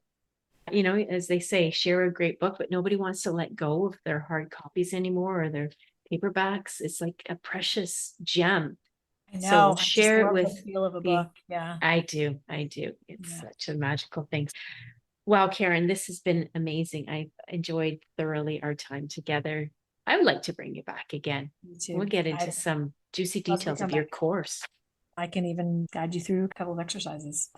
as they say, share a great book, but nobody wants to let go of their hard copies anymore or their paperbacks. It's like a precious gem. I So we'll know. I just share it love the with feel of a the, book. Yeah. I do. It's Yeah. such a magical thing. Wow, Karen, this has been amazing. I've enjoyed thoroughly our time together. I would like to bring you back again. Me too. We'll get into some juicy Love to details come of your back. course. I can even guide you through a couple of exercises.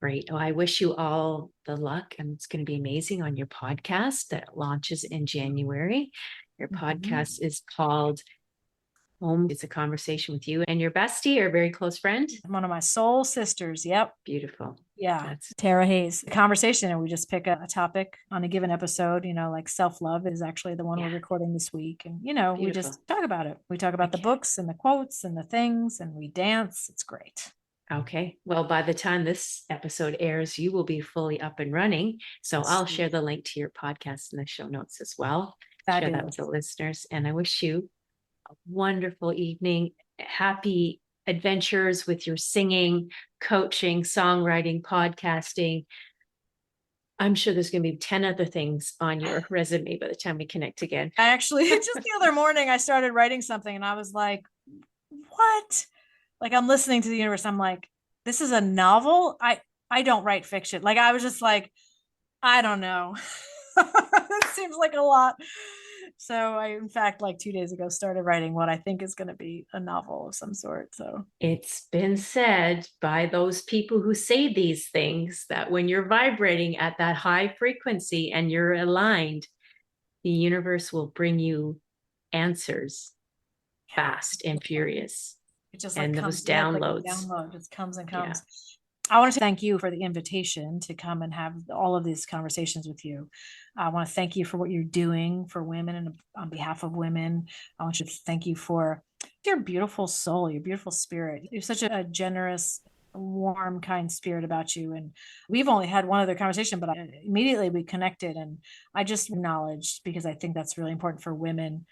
Great. Oh, I wish you all the luck, and it's going to be amazing on your podcast that launches in January. Your podcast is called Home. It's a conversation with you and your bestie or very close friend. One of my soul sisters. Yep. Beautiful. Yeah. That's Tara Hayes. The conversation, and we just pick a topic on a given episode, you know, like self-love is actually the one we're recording this week. And, you know, we beautiful. just talk about it. We talk about the books and the quotes and the things, and we dance. It's great. Okay. Well, by the time this episode airs, you will be fully up and running. So I'll share the link to your podcast in the show notes as well. Share that with the listeners. And I wish you a wonderful evening. Happy adventures with your singing, coaching, songwriting, podcasting. I'm sure there's going to be 10 other things on your resume by the time we connect again. I actually, just the other morning, I started writing something and I was like, what? Like, I'm listening to the universe. I'm like, this is a novel. I don't write fiction. Like, I was just like, I don't know. It seems like a lot. So I, in fact, like 2 days ago, started writing what I think is going to be a novel of some sort. So it's been said by those people who say these things that when you're vibrating at that high frequency and you're aligned, the universe will bring you answers fast and furious. it just and like those comes, yeah, downloads. like download just comes and comes. I want to thank you for the invitation to come and have all of these conversations with you. I want to thank you for what you're doing for women and on behalf of women. I want you to thank you for your beautiful soul, your beautiful spirit. You're such a generous, warm, kind spirit about you. And we've only had one other conversation, but immediately we connected. And I just acknowledged, because I think that's really important for women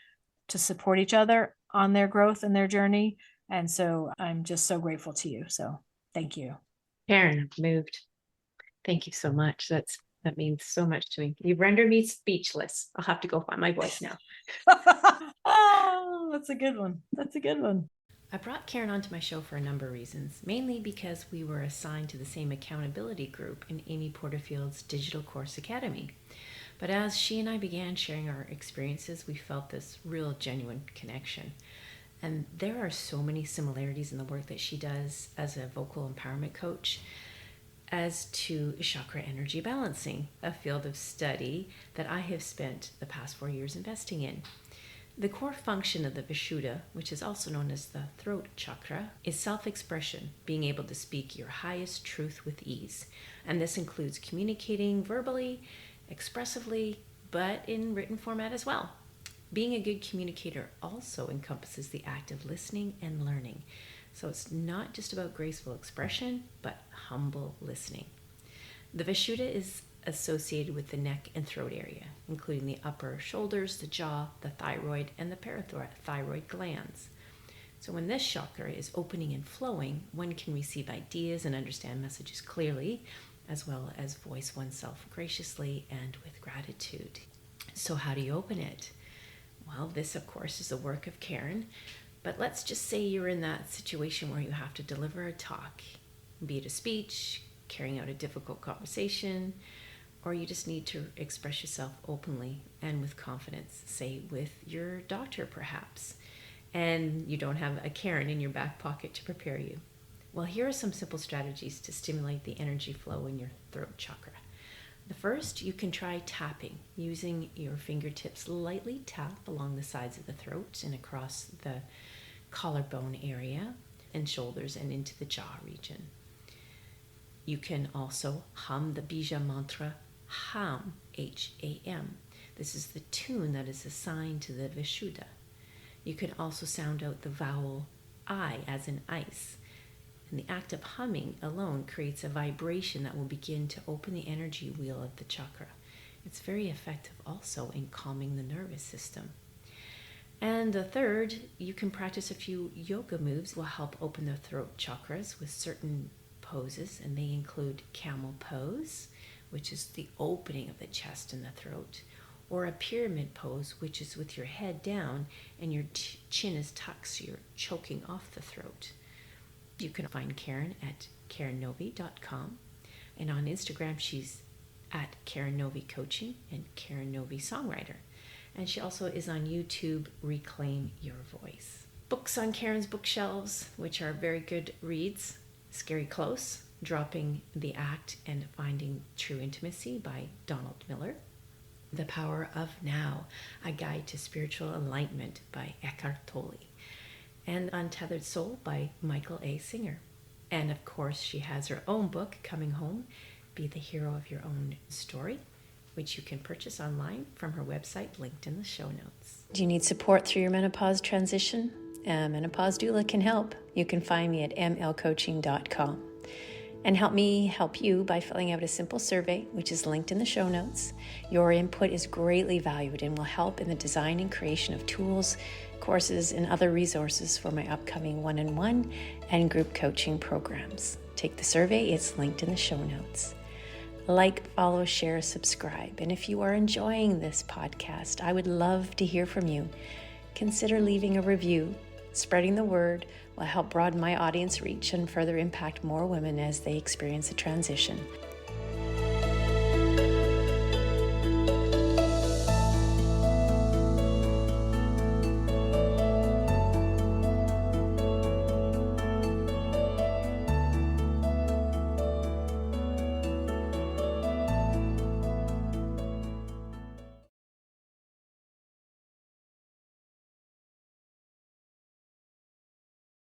to support each other on their growth and their journey. And so I'm just so grateful to you. So thank you. Karen, I'm moved. Thank you so much. That means so much to me. You've rendered me speechless. I'll have to go find my voice now. Oh, that's a good one. That's a good one. I brought Karen onto my show for a number of reasons, mainly because we were assigned to the same accountability group in Amy Porterfield's Digital Course Academy. But as she and I began sharing our experiences, we felt this real, genuine connection. And there are so many similarities in the work that she does as a vocal empowerment coach as to chakra energy balancing, a field of study that I have spent the past 4 years investing in. The core function of the Vishuddha, which is also known as the throat chakra, is self-expression, being able to speak your highest truth with ease. And this includes communicating verbally, expressively, but in written format as well. Being a good communicator also encompasses the act of listening and learning. So it's not just about graceful expression, but humble listening. The Vishuddha is associated with the neck and throat area, including the upper shoulders, the jaw, the thyroid, and the parathyroid glands. So when this chakra is opening and flowing, one can receive ideas and understand messages clearly, as well as voice oneself graciously and with gratitude. So how do you open it? Well, this, of course, is the work of Karen, but let's just say you're in that situation where you have to deliver a talk, be it a speech, carrying out a difficult conversation, or you just need to express yourself openly and with confidence, say with your doctor perhaps, and you don't have a Karen in your back pocket to prepare you. Well, here are some simple strategies to stimulate the energy flow in your throat chakra. The first, you can try tapping, using your fingertips lightly tap along the sides of the throat and across the collarbone area and shoulders and into the jaw region. You can also hum the bija mantra, HAM, H-A-M. This is the tune that is assigned to the Vishuddha. You can also sound out the vowel I as in ice. And the act of humming alone creates a vibration that will begin to open the energy wheel of the chakra. It's very effective also in calming the nervous system. And the third, you can practice a few yoga moves that will help open the throat chakras with certain poses, and they include camel pose, which is the opening of the chest and the throat, or a pyramid pose, which is with your head down and your chin is tucked, so you're choking off the throat. You can find Karen at karennovy.com, and on Instagram she's at Karen Novy Coaching and Karen Novy Songwriter. And she also is on YouTube, Reclaim Your Voice. Books on Karen's bookshelves, which are very good reads: Scary Close, Dropping the Act and Finding True Intimacy by Donald Miller. The Power of Now, A Guide to Spiritual Enlightenment by Eckhart Tolle. And Untethered Soul by Michael A. Singer. And of course, she has her own book, Coming Home, Be the Hero of Your Own Story, which you can purchase online from her website, linked in the show notes. Do you need support through your menopause transition? A menopause doula can help. You can find me at mlcoaching.com. And help me help you by filling out a simple survey, which is linked in the show notes. Your input is greatly valued and will help in the design and creation of tools, courses, and other resources for my upcoming one-on-one and group coaching programs. Take the survey, it's linked in the show notes. Like, follow, share, subscribe. And if you are enjoying this podcast, I would love to hear from you. Consider leaving a review. Spreading the word will help broaden my audience reach and further impact more women as they experience a transition.